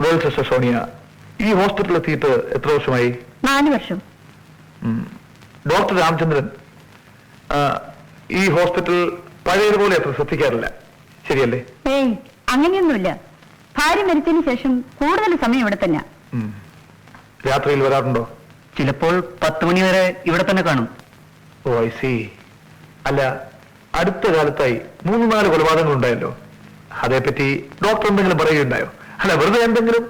Well sister Sonia, ഈ ഹോസ്പിറ്റലിൽ എത്തിയിട്ട് എത്ര വർഷമായി? 4 വർഷം. ഡോക്ടർ രാമചന്ദ്രൻ ഈ ഹോസ്പിറ്റൽ പഴയതുപോലെ അത്ര ശ്രദ്ധിക്കാറില്ല, ശരിയല്ലേ? ഏയ്, അങ്ങനെയൊന്നുമില്ല. ഭാര്യ മരിച്ചതിന് ശേഷം കൂടുതൽ സമയം ഇവിടെ തന്നെ. രാത്രിയിൽ വരാറുണ്ടോ? ചിലപ്പോൾ 10 മണി വരെ ഇവിടെ തന്നെ കാണും. ഓ, ഐ സി. അല്ല, അടുത്ത കാലത്തായി 3-4 കൊലപാതകങ്ങൾ ഉണ്ടായല്ലോ, അതേപ്പറ്റി ഡോക്ടർ എന്തെങ്കിലും പറയുകയുണ്ടായോ? അല്ല, വെറുതെ എന്തെങ്കിലും?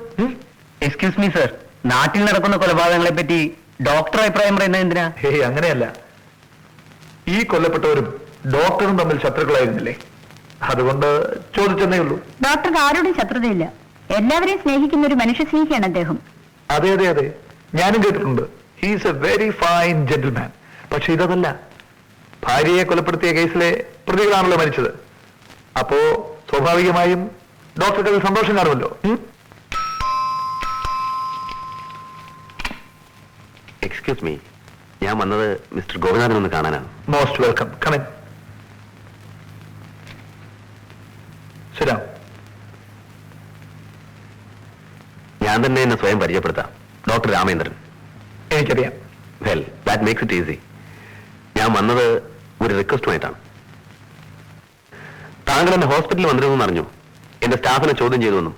എക്സ്ക്യൂസ് മീ സർ, നാട്ടിൽ നടക്കുന്ന കൊലപാതകങ്ങളെ പറ്റി ഡോക്ടർ അഭിപ്രായം പറയുന്നത് എന്തിനാ? ഹേയ്, അങ്ങനെയല്ല. ഈ കൊല്ലപ്പെട്ടവരും ഡോക്ടറും തമ്മിൽ ശത്രുക്കളായിരുന്നില്ലേ? അതുകൊണ്ട് ചോദിച്ചെന്നേ ഉള്ളൂ. ഡോക്ടർക്ക് ആരോടും ശത്രുതയില്ല. എല്ലാവരെയും സ്നേഹിക്കുന്ന ഒരു മനുഷ്യ സ്നേഹിയാണ് അദ്ദേഹം. അതെ അതെ അതെ, ഞാനും കേട്ടിട്ടുണ്ട്. He's A very fine gentleman. പക്ഷെ ഇതല്ല, ഭാര്യയെ കൊലപ്പെടുത്തിയ കേസിലെ പ്രതികളാണല്ലോ മരിച്ചത്. അപ്പോ സ്വാഭാവികമായും ഡോക്ടർക്ക് അത് സന്തോഷം കാണുമല്ലോ. എക്സ്ക്യൂസ് മീ, ഞാൻ വന്നത് മിസ്റ്റർ ഗോപിനാഥൻ ഒന്ന് കാണാനാണ്. Most welcome. Come in. ശരി, ഞാൻ തന്നെ എന്നെ സ്വയം പരിചയപ്പെടുത്താം. ഡോക്ടർ രാമേന്ദ്രൻ. എനിക്കറിയാം. Well, that makes it easy. ഞാൻ വന്നത് ഒരു റിക്വസ്റ്റുമായിട്ടാണ്. താങ്കൾ എന്നെ ഹോസ്പിറ്റലിൽ വന്നിരുന്നു അറിഞ്ഞു. എന്റെ സ്റ്റാഫിനെ ചോദ്യം ചെയ്തുവെന്നും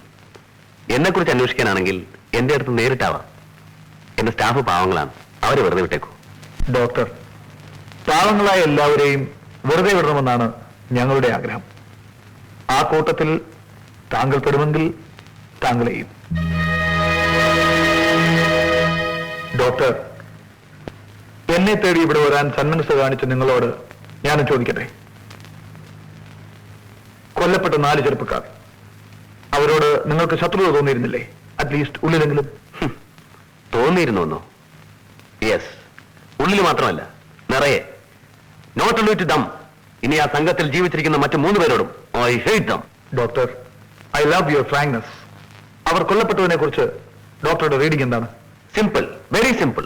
എന്നെക്കുറിച്ച് അന്വേഷിക്കാനാണെങ്കിൽ എന്റെ അടുത്ത് നേരിട്ടാവാം. എന്റെ സ്റ്റാഫ് പാവങ്ങളാണ്, അവരെ വെറുതെ വിട്ടേക്കൂ. ഡോക്ടർ, പാവങ്ങളായ എല്ലാവരെയും വെറുതെ വിടണമെന്നാണ് ഞങ്ങളുടെ ആഗ്രഹം. ആ കൂട്ടത്തിൽ താങ്കൾ പെടുമെങ്കിൽ താങ്കളെയും. ഡോക്ടർ, എന്നെ തേടി ഇവിടെ വരാൻ സന്മനസ് കാണിച്ച നിങ്ങളോട് ഞാനും ചോദിക്കട്ടെ. കൊല്ലപ്പെട്ട 4 ചെറുപ്പക്കാർ, അവരോട് നിങ്ങൾക്ക് ശത്രുത തോന്നിയിരുന്നില്ലേ? അറ്റ്ലീസ്റ്റ് ഉള്ളിലെങ്കിലും. തോന്നിയിരുന്നോ? യെസ്, ഉള്ളിൽ മാത്രമല്ല, നിറയെ. നോട്ട് ഓൺലി ടു ദം, ഇനി ആ സംഘത്തിൽ ജീവിച്ചിരിക്കുന്ന മറ്റു 3 പേരോടും I hate them. Doctor, I love your frankness. അവർ കൊല്ലപ്പെട്ടതിനെ കുറിച്ച് ഡോക്ടറുടെ റീഡിംഗ് എന്താണ്? Simple, very simple.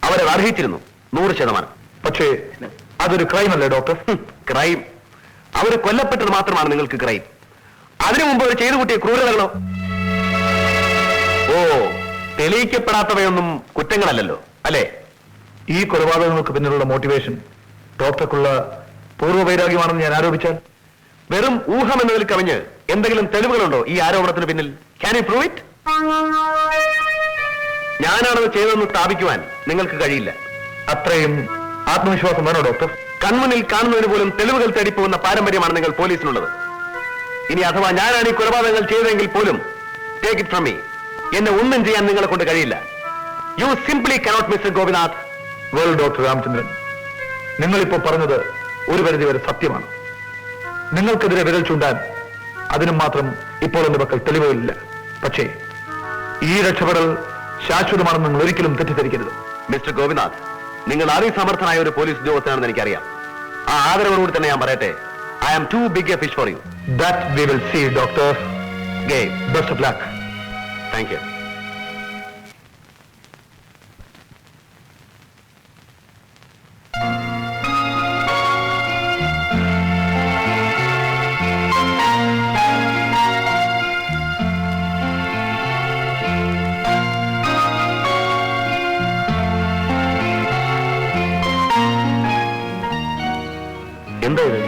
അവരെ അർഹിച്ചിരുന്നു 100%. പക്ഷേ അതൊരു ക്രൈം അല്ലേ ഡോക്ടർ? ക്രൈം? അവർ കൊല്ലപ്പെട്ടത് മാത്രമാണ് നിങ്ങൾക്ക് ക്രൈം. അതിനു മുമ്പ് അവർ ചെയ്തു കൂട്ടിയ ക്രൂരതകളോ? ഓ, തെളിയിക്കപ്പെടാത്തവയൊന്നും കുറ്റങ്ങളല്ലല്ലോ, അല്ലേ? ഈ കൊലപാതകങ്ങൾക്ക് പിന്നിലുള്ള മോട്ടിവേഷൻ ഡോക്ടർക്കുള്ള പൂർവ്വവൈരാഗ്യമാണെന്ന് ഞാൻ ആരോപിച്ചാൽ? വെറും ഊഹം എന്നതിൽ കവിഞ്ഞ് എന്തെങ്കിലും തെളിവുകളുണ്ടോ ഈ ആരോപണത്തിന് പിന്നിൽ? Can you prove it? ഞാനാണത് ചെയ്തതെന്ന് സ്ഥാപിക്കുവാൻ നിങ്ങൾക്ക് കഴിയില്ല. അത്രയും ആത്മവിശ്വാസം വേണോ ഡോക്ടർ? കൺമുന്നിൽ കാണുന്നതിന് പോലും തെളിവുകൾ തേടിപ്പോകുന്ന പാരമ്പര്യമാണ് നിങ്ങൾ പോലീസിനുള്ളത്. ഇനി അഥവാ ഞാനാണ് ഈ കൊലപാതകങ്ങൾ ചെയ്തതെങ്കിൽ പോലും ടേക്ക് ഇറ്റ് ഫ്രം മീ, എന്നെ ഒന്നും ചെയ്യാൻ നിങ്ങളെ കൊണ്ട് കഴിയില്ല. U simply cannot mister Gopinath. Well doctor Ramachandran, നിങ്ങളിപ്പോ പറഞ്ഞത് ഒരു പരിധിവരെ സത്യമാണ്. നിങ്ങൾക്കെതിരെ വിരൽ ചൂണ്ടാൻ അതിനും മാത്രം ഇപ്പോൾ എന്റെ പക്കൽ തെളിവുകളില്ല. പക്ഷേ ഈ രക്ഷപ്പെടൽ ശാശ്വതമാണെന്ന് നിങ്ങൾ ഒരിക്കലും തെറ്റിദ്ധരിക്കരുത്. മിസ്റ്റർ ഗോപിനാഥ്, നിങ്ങൾ അതിസമർത്ഥനായ ഒരു പോലീസ് ഉദ്യോഗസ്ഥനാണെന്ന് എനിക്കറിയാം. ആ ആദരവോടുകൂടി തന്നെ ഞാൻ പറയട്ടെ, I am too big a fish for you. That we will see doctor. Game. Best of luck. Thank you. എന്താ ഇത്?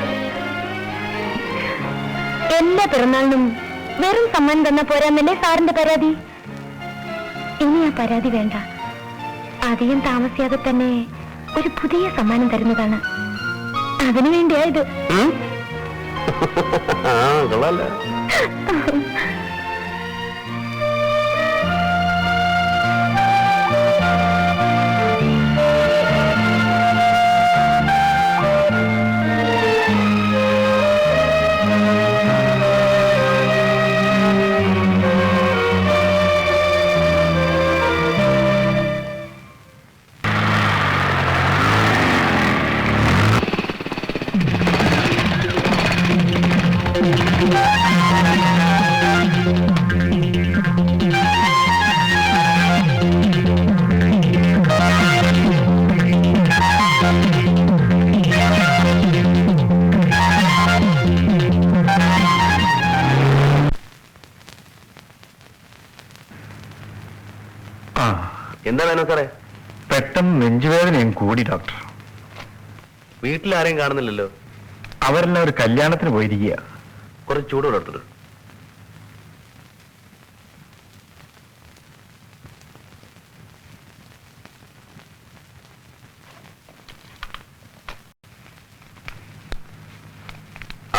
എല്ലാ പിറന്നാളിനും വെറും സമ്മാനം തന്ന പോരാന്നല്ലേ സാറിന്റെ പരാതി? ഇനി ആ പരാതി വേണ്ട. അധികം താമസിയാതെ തന്നെ ഒരു പുതിയ സമ്മാനം തരുന്നതാണ്. അതിനു വേണ്ടിയാ ഇത്. കൊള്ളാലോ. ആ, എന്താ വേണോ സാറേ? പെട്ടെന്ന് നെഞ്ചുവേദനയും കൂടി ഡോക്ടർ. വീട്ടിലാരെയും കാണുന്നില്ലല്ലോ. അവരെല്ലാം ഒരു കല്യാണത്തിന് പോയിരിക്കുക. കുറച്ച് ചൂട് കൊടുത്തിട്ട്.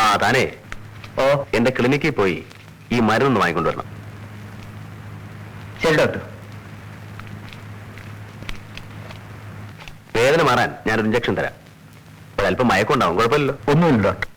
ആ താനേ എന്റെ ക്ലിനിക്കിൽ പോയി ഈ മരുന്നൊന്ന് വാങ്ങിക്കൊണ്ടുവരണം. ശരി ഡോക്ടർ. വേദന മാറാൻ ഞാനൊരു ഇഞ്ചക്ഷൻ തരാം. ഒരല്പം മയക്കുണ്ടാവും, കുഴപ്പമില്ലല്ലോ. ഒന്നുമില്ല ഡോക്ടർ.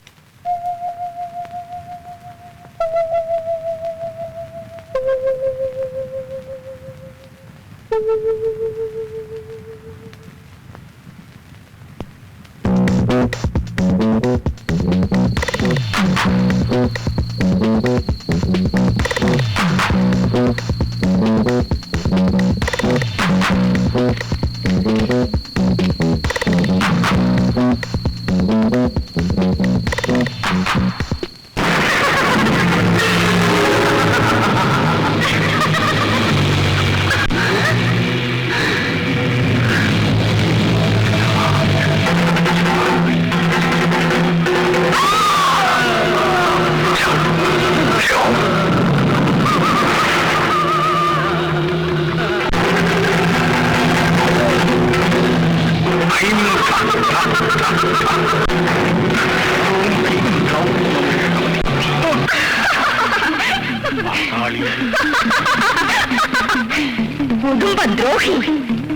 കുടുംബദ്രോഹി,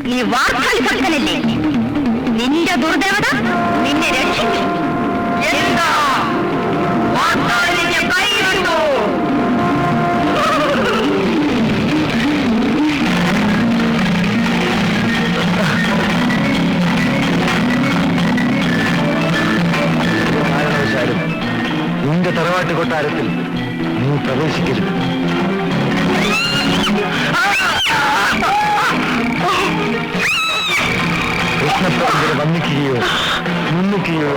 നീ വാർത്തകൾ ഭക്തനല്ലേ? നിന്റെ ദുർദേവത നിന്നെ രക്ഷിക്കും. എന്താ വാർത്തകളിന്റെ കൈ കണ്ടു? കാരണവശാലും നിന്റെ തറവാട്ട് കൊട്ടാരത്തിൽ നീ പ്രവേശിക്കരുത്. കൃഷ്ണപ്രഭുവിനെ വന്ദിക്കുകയോ നിന്ദിക്കുകയോ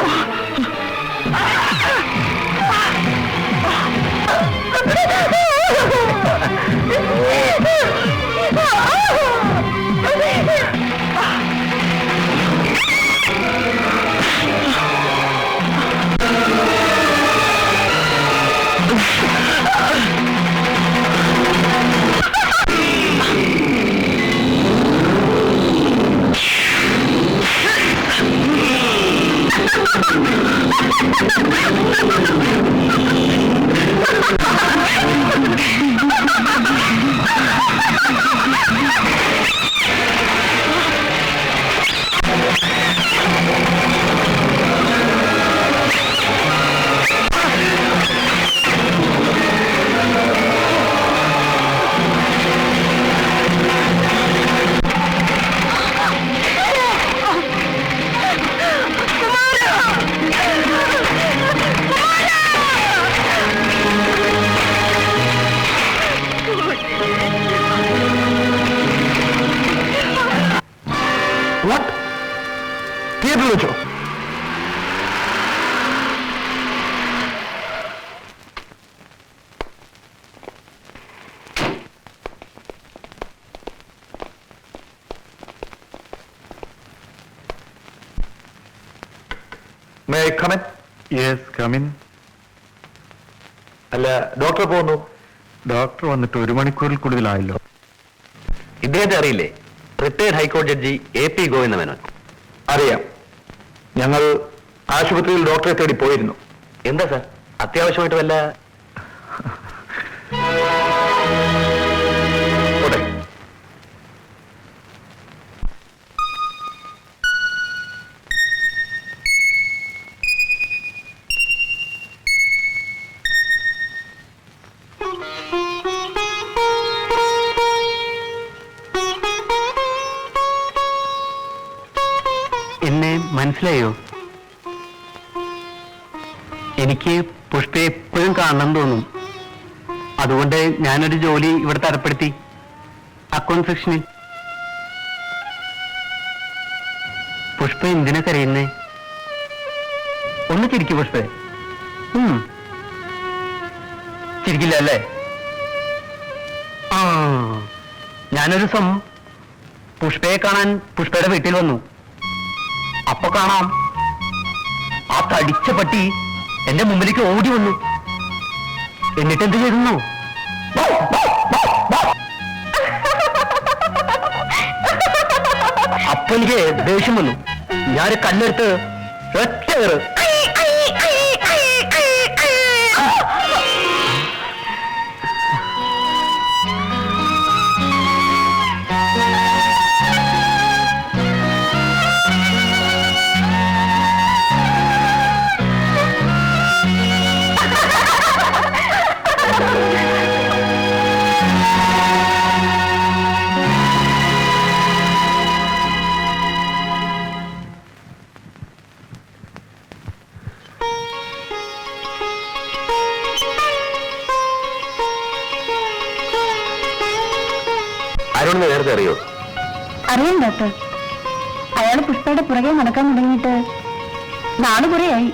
തിയേറ്ററിൽ വെച്ചോ? May I come in? Yes come in. അല്ല, ഡോക്ടർ പോകുന്നു. ഡോക്ടർ വന്നിട്ട് 1 മണിക്കൂറിൽ കൂടുതലായല്ലോ. ഇദ്ദേഹത്തെ അറിയില്ലേ? റിട്ടയർഡ് ഹൈക്കോടതി ജഡ്ജി AP ഗോവിന്ദ മേനോൻ. അറിയാം. ഞങ്ങൾ ആശുപത്രിയിൽ ഡോക്ടറെ തേടി പോയിരുന്നു. എന്താ സാർ, അത്യാവശ്യമായിട്ട് വല്ല? പോട്ടെ. എന്നെ മനസ്സിലായോ? എനിക്ക് പുഷ്പയെ എപ്പോഴും കാണണം തോന്നും. അതുകൊണ്ട് ഞാനൊരു ജോലി ഇവിടെ തരപ്പെടുത്തി, അക്കൗണ്ട് സെക്ഷനിൽ. പുഷ്പ എന്തിനാ കരയുന്നേ? ഒന്ന് ചിരിക്കൂ പുഷ്പേ. ചിരിക്കില്ല അല്ലേ? ആ, ഞാനൊരു പുഷ്പയെ കാണാൻ പുഷ്പയുടെ വീട്ടിൽ വന്നു. അപ്പൊ കാണാം ആ തടിച്ച പട്ടി എന്റെ മുമ്പിലേക്ക് ഓടി വന്നു. എന്നിട്ട് എന്ത് ചെയ്തു? അപ്പൊ എനിക്ക് ദേഷ്യം വന്നു. ഞാൻ കല്ലെടുത്ത് ഒറ്റ കയറ്. ആരോണെന്ന് നേരത്തെ അറിയോ? അറിയാം ഡോക്ടർ. അയാൾ പുഷ്പയുടെ പുറകെ നടക്കാൻ തുടങ്ങിയിട്ട് നാള് കുറെയായി.